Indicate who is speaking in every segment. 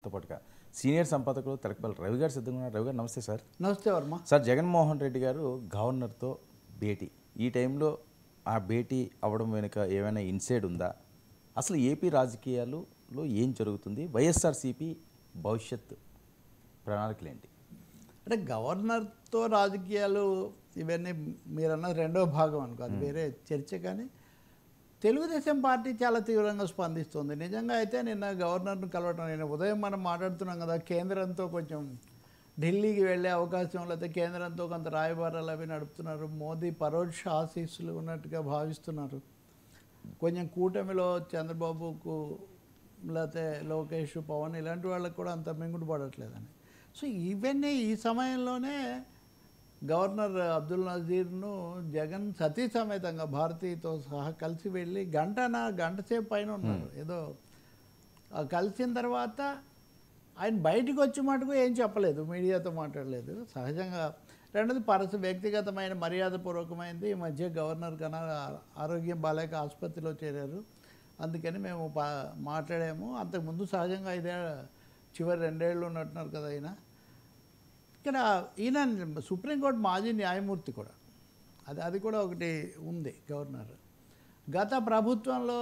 Speaker 1: తో పాటుగా సీనియర్ సంపాదకులు తెలకపల్లి రవి గారు సిద్ధంగా ఉన్నారు. రవి గారు నమస్తే సార్.
Speaker 2: నమస్తే వర్మ.
Speaker 1: సార్, జగన్మోహన్ రెడ్డి గారు గవర్నర్తో భేటీ, ఈ టైంలో ఆ భేటీ అవ్వడం వెనుక ఏమైనా ఇన్సైడ్ ఉందా? అసలు ఏపీ రాజకీయాలలో ఏం జరుగుతుంది? వైఎస్ఆర్సీపీ భవిష్యత్ ప్రణాళికలు ఏంటి?
Speaker 2: అంటే గవర్నర్తో రాజకీయాలు ఇవన్నీ మీరన్న రెండో భాగం అనుకో, అది వేరే చర్చ. కానీ తెలుగుదేశం పార్టీ చాలా తీవ్రంగా స్పందిస్తుంది. నిజంగా అయితే నిన్న గవర్నర్ను కలవటం, నేను ఉదయం మనం మాట్లాడుతున్నాం కదా, కేంద్రంతో కొంచెం ఢిల్లీకి వెళ్ళే అవకాశం, లేకపోతే కేంద్రంతో కొంత రాయబారాలు అవి నడుపుతున్నారు. మోదీ పరోక్ష ఆశీస్సులు ఉన్నట్టుగా భావిస్తున్నారు. కొంచెం కూటమిలో చంద్రబాబుకు లేకపోతే లోకేష్, పవన్ ఇలాంటి వాళ్ళకి కూడా అంత మింగుడు పడట్లేదని. సో ఇవన్నీ ఈ సమయంలోనే గవర్నర్ అబ్దుల్ నజీర్ను జగన్ సతీ సమేతంగా భారతీతో సహా కలిసి వెళ్ళి గంట సేపు పైన ఉన్నారు. ఏదో కలిసిన తర్వాత ఆయన బయటికి వచ్చి మటుకు ఏం చెప్పలేదు, మీడియాతో మాట్లాడలేదు. సహజంగా రెండోది వ్యక్తిగతమైన మర్యాదపూర్వకమైంది. ఈ మధ్య గవర్నర్ కన్నా ఆరోగ్యం బాలేక ఆసుపత్రిలో చేరారు, అందుకని మేము మాట్లాడాము. అంతకుముందు సహజంగా చివరి 2 ఏళ్ళు ఉన్నట్టున్నారు కదా ఆయన. ఇక్కడ ఈయన సుప్రీంకోర్టు మాజీ న్యాయమూర్తి కూడా, అది కూడా ఒకటి ఉంది. గవర్నర్ గత ప్రభుత్వంలో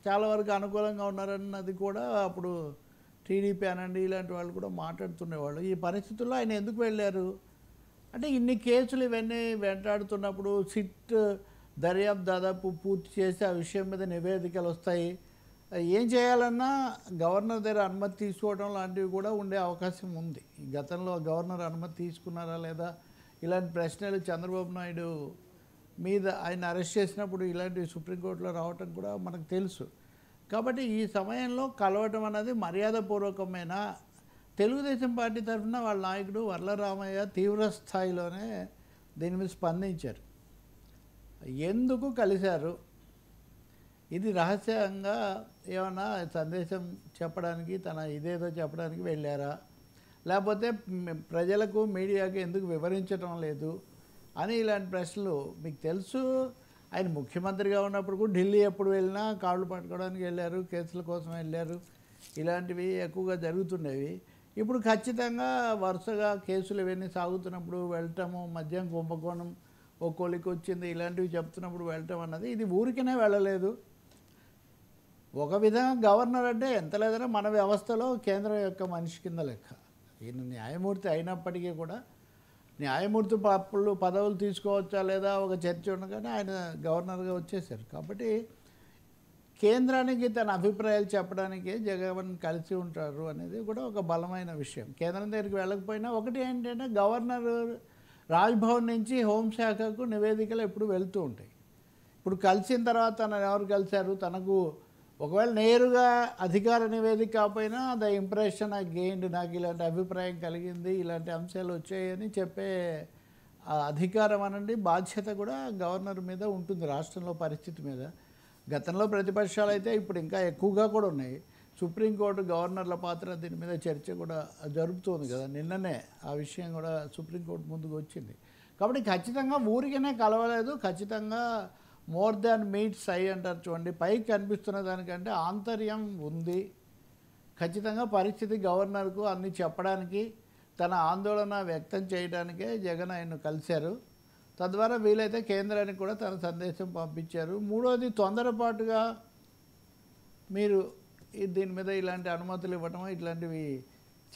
Speaker 2: చాలా వరకు అనుకూలంగా ఉన్నారన్నది కూడా అప్పుడు టీడీపీ అనండి ఇలాంటి వాళ్ళు కూడా మాట్లాడుతుండేవాళ్ళు. ఈ పరిస్థితుల్లో ఆయన ఎందుకు వెళ్ళారు అంటే, ఇన్ని కేసులు ఇవన్నీ వెంటాడుతున్నప్పుడు సిట్ దర్యాప్తు దాదాపు పూర్తి చేసి ఆ విషయం మీద నివేదికలు వస్తాయి. ఏం చేయాలన్నా గవర్నర్ దగ్గర అనుమతి తీసుకోవడం లాంటివి కూడా ఉండే అవకాశం ఉంది. గతంలో గవర్నర్ అనుమతి తీసుకున్నారా లేదా ఇలాంటి ప్రశ్నలు చంద్రబాబు నాయుడు మీద ఆయన అరెస్ట్ చేసినప్పుడు ఇలాంటివి సుప్రీంకోర్టులో రావటం కూడా మనకు తెలుసు. కాబట్టి ఈ సమయంలో కలవటం అనేది మర్యాదపూర్వకమైన, తెలుగుదేశం పార్టీ తరఫున వాళ్ళ నాయకుడు వర్లరామయ్య తీవ్ర స్థాయిలోనే దీని మీద స్పందించారు. ఎందుకు కలిశారు, ఇది రహస్యంగా ఏమన్నా సందేశం చెప్పడానికి, తన ఇదేదో చెప్పడానికి వెళ్ళారా, లేకపోతే ప్రజలకు మీడియాకి ఎందుకు వివరించడం లేదు అని ఇలాంటి ప్రశ్నలు. మీకు తెలుసు, ఆయన ముఖ్యమంత్రిగా ఉన్నప్పుడు కూడా ఢిల్లీ ఎప్పుడు వెళ్ళినా కాళ్ళు పట్టుకోవడానికి వెళ్ళారు, కేసుల కోసం వెళ్ళారు, ఇలాంటివి ఎక్కువగా జరుగుతుండేవి. ఇప్పుడు ఖచ్చితంగా వరుసగా కేసులు ఇవన్నీ సాగుతున్నప్పుడు వెళ్ళటము, మద్యం కుంభకోణం ఓ కొలికి వచ్చింది, ఇలాంటివి చెప్తున్నప్పుడు వెళ్ళటం అన్నది, ఇది ఊరికనే వెళ్ళలేదు. ఒక విధంగా గవర్నర్ అంటే ఎంత లేదన్నా మన వ్యవస్థలో కేంద్రం యొక్క మనిషి కింద లెక్క. ఈయన న్యాయమూర్తి అయినప్పటికీ కూడా న్యాయమూర్తి పదవులు తీసుకోవచ్చా లేదా ఒక చర్చ ఉండగానే ఆయన గవర్నర్గా వచ్చేసారు. కాబట్టి కేంద్రానికి తన అభిప్రాయాలు చెప్పడానికే జగన్ కలిసి ఉంటారు అనేది కూడా ఒక బలమైన విషయం. కేంద్రం దగ్గరికి వెళ్ళకపోయినా ఒకటి ఏంటంటే, గవర్నర్ రాజ్భవన్ నుంచి హోంశాఖకు నివేదికలు ఎప్పుడు వెళ్తూ ఉంటాయి. ఇప్పుడు కలిసిన తర్వాత తనను ఎవరు కలిశారు, తనకు ఒకవేళ నేరుగా అధికార నివేదిక కాకపోయినా ద ఇంప్రెషన్ ఐ గెయిన్డ్, నాకు ఇలాంటి అభిప్రాయం కలిగింది, ఇలాంటి అంశాలు వచ్చాయని చెప్పే అధికారం అనండి, బాధ్యత కూడా గవర్నర్ మీద ఉంటుంది రాష్ట్రంలో పరిస్థితి మీద. గతంలో ప్రతిపక్షాలు అయితే ఇప్పుడు ఇంకా ఎక్కువగా కూడా ఉన్నాయి. సుప్రీంకోర్టు గవర్నర్ల పాత్ర దీని మీద చర్చ కూడా జరుగుతుంది కదా, నిన్ననే ఆ విషయం కూడా సుప్రీంకోర్టు ముందుకు వచ్చింది. కాబట్టి ఖచ్చితంగా ఊరికనే కలవలేదు, ఖచ్చితంగా మోర్ దాన్ మీట్స్ ఐ అంటారు చూడండి, పైకి కనిపిస్తున్న దానికంటే ఆంతర్యం ఉంది. ఖచ్చితంగా పరిస్థితి గవర్నర్కు అన్ని చెప్పడానికి, తన ఆందోళన వ్యక్తం చేయడానికే జగన్ ఆయన్ను కలిశారు. తద్వారా వీలైతే కేంద్రానికి కూడా తన సందేశం పంపించారు. మూడోది, తొందరపాటుగా మీరు దీని మీద ఇలాంటి అనుమతులు ఇవ్వటం, ఇట్లాంటివి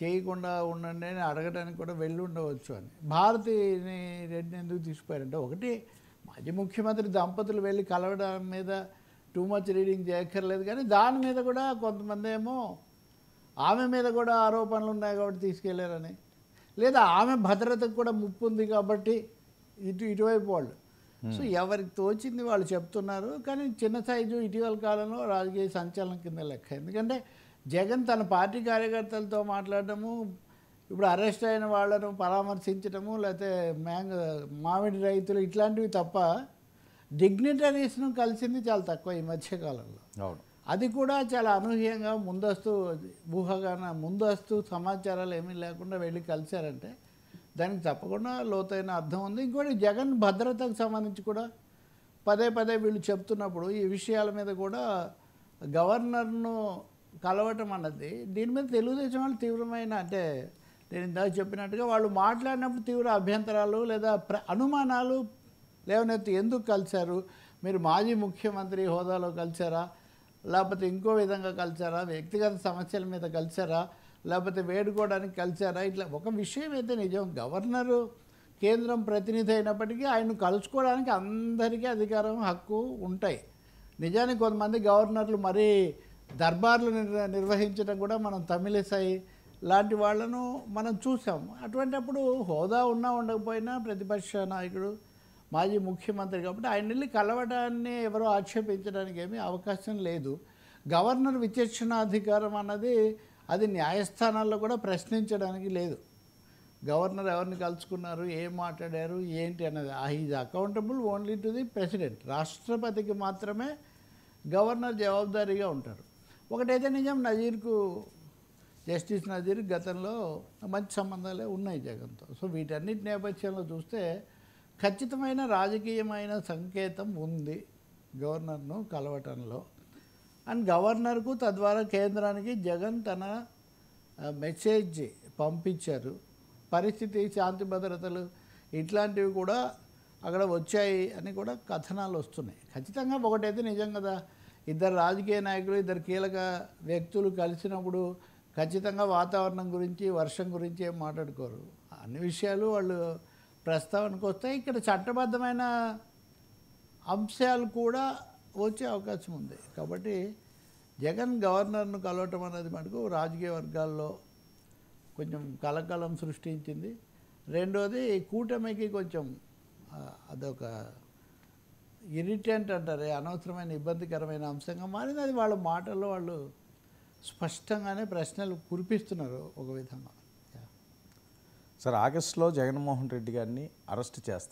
Speaker 2: చేయకుండా ఉండండి అని అడగడానికి కూడా వెళ్ళి ఉండవచ్చు అని. భారతిని రెడ్డిని ఎందుకు తీసుకుపోయారంటే, ఒకటి మాజీ ముఖ్యమంత్రి దంపతులు వెళ్ళి కలవడం మీద టూ మచ్ రీడింగ్ చేయక్కర్లేదు, కానీ దాని మీద కూడా కొంతమంది ఏమో ఆమె మీద కూడా ఆరోపణలు ఉన్నాయి కాబట్టి తీసుకెళ్లారని, లేదా ఆమె భద్రతకు కూడా ముప్పు ఉంది కాబట్టి ఇటువైపు వాళ్ళు. సో ఎవరికి తోచింది వాళ్ళు చెప్తున్నారు. కానీ చిన్న సైజు ఇటీవల కాలంలో రాజకీయ సంచలనం కింద లెక్క. ఎందుకంటే జగన్ తన పార్టీ కార్యకర్తలతో మాట్లాడటము, ఇప్పుడు అరెస్ట్ అయిన వాళ్ళను పరామర్శించడము, లేకపోతే మామిడి రైతులు ఇట్లాంటివి తప్ప డిగ్నిటరీస్ను కలిసింది చాలా తక్కువ ఈ మధ్యకాలంలో. అది కూడా చాలా అనూహ్యంగా ముందస్తు సమాచారాలు ఏమీ లేకుండా వెళ్ళి కలిశారంటే దానికి తప్పకుండా లోతైన అర్థం ఉంది. ఇంకోటి, జగన్ భద్రతకు సంబంధించి కూడా పదే వీళ్ళు చెప్తున్నప్పుడు ఈ విషయాల మీద కూడా గవర్నర్ను కలవటం అన్నది దీని మీద తెలుగుదేశం వాళ్ళు తీవ్రమైన అంటే నేను ఇందాక చెప్పినట్టుగా వాళ్ళు మాట్లాడినప్పుడు తీవ్ర అభ్యంతరాలు లేదా అనుమానాలు లేవనెత్తి ఎందుకు కలిశారు, మీరు మాజీ ముఖ్యమంత్రి హోదాలో కలిశారా, లేకపోతే ఇంకో విధంగా కలిశారా, వ్యక్తిగత సమస్యల మీద కలిశారా, లేకపోతే వేడుకోవడానికి కలిశారా, ఇట్లా ఒక విషయం అయితే నిజం. గవర్నరు కేంద్రం ప్రతినిధి అయినప్పటికీ ఆయన కలుసుకోవడానికి అందరికీ అధికారం హక్కు ఉంటాయి. నిజానికి కొంతమంది గవర్నర్లు మరీ దర్బార్లు నిర్వహించడం కూడా మనం తమిళిసై లాంటి వాళ్ళను మనం చూసాం. అటువంటిప్పుడు హోదా ఉన్నా ఉండకపోయినా ప్రతిపక్ష నాయకుడు మాజీ ముఖ్యమంత్రి కాబట్టి ఆయన వెళ్ళి కలవడాన్ని ఎవరో ఆక్షేపించడానికి ఏమీ అవకాశం లేదు. గవర్నర్ విచక్షణాధికారం అన్నది అది న్యాయస్థానాల్లో కూడా ప్రశ్నించడానికి లేదు. గవర్నర్ ఎవరిని కలుసుకున్నారు, ఏం మాట్లాడారు, ఏంటి అన్నది is accountable only to the president. రాష్ట్రపతికి మాత్రమే గవర్నర్ జవాబుదారీగా ఉంటారు. ఒకటైతే నిజం, నజీర్కు జస్టిస్ నజీర్ గతంలో మంచి సంబంధాలే ఉన్నాయి జగన్తో. సో వీటన్నిటి నేపథ్యంలో చూస్తే ఖచ్చితమైన రాజకీయమైన సంకేతం ఉంది గవర్నర్ను కలవటంలో. అండ్ గవర్నర్కు తద్వారా కేంద్రానికి జగన్ తన మెసేజ్ పంపించారు. పరిస్థితి, శాంతి భద్రతలు ఇట్లాంటివి కూడా అక్కడ వచ్చాయి అని కూడా కథనాలు వస్తున్నాయి. ఖచ్చితంగా ఒకటైతే నిజం కదా, ఇద్దరు రాజకీయ నాయకులు, ఇద్దరు కీలక వ్యక్తులు కలిసినప్పుడు ఖచ్చితంగా వాతావరణం గురించి, వర్షం గురించి ఏం మాట్లాడుకోరు. అన్ని విషయాలు వాళ్ళు ప్రస్తావనకు వస్తాయి. ఇక్కడ చట్టబద్ధమైన అంశాలు కూడా వచ్చే అవకాశం ఉంది. కాబట్టి జగన్ గవర్నర్ను కలవటం అనేది మటుకు రాజకీయ వర్గాల్లో కొంచెం కలకలం సృష్టించింది. రెండోది కూటమికి కొంచెం అదొక ఇరిటెంట్ అంటారే, అనవసరమైన ఇబ్బందికరమైన అంశంగా మారింది. అది వాళ్ళ మాటల్లో వాళ్ళు స్పష్టంగానే ప్రశ్నలు కురిపిస్తున్నారు ఒక విధంగా.
Speaker 1: సార్, ఆగస్టులో జగన్మోహన్ రెడ్డి గారిని అరెస్ట్ చేస్తారు.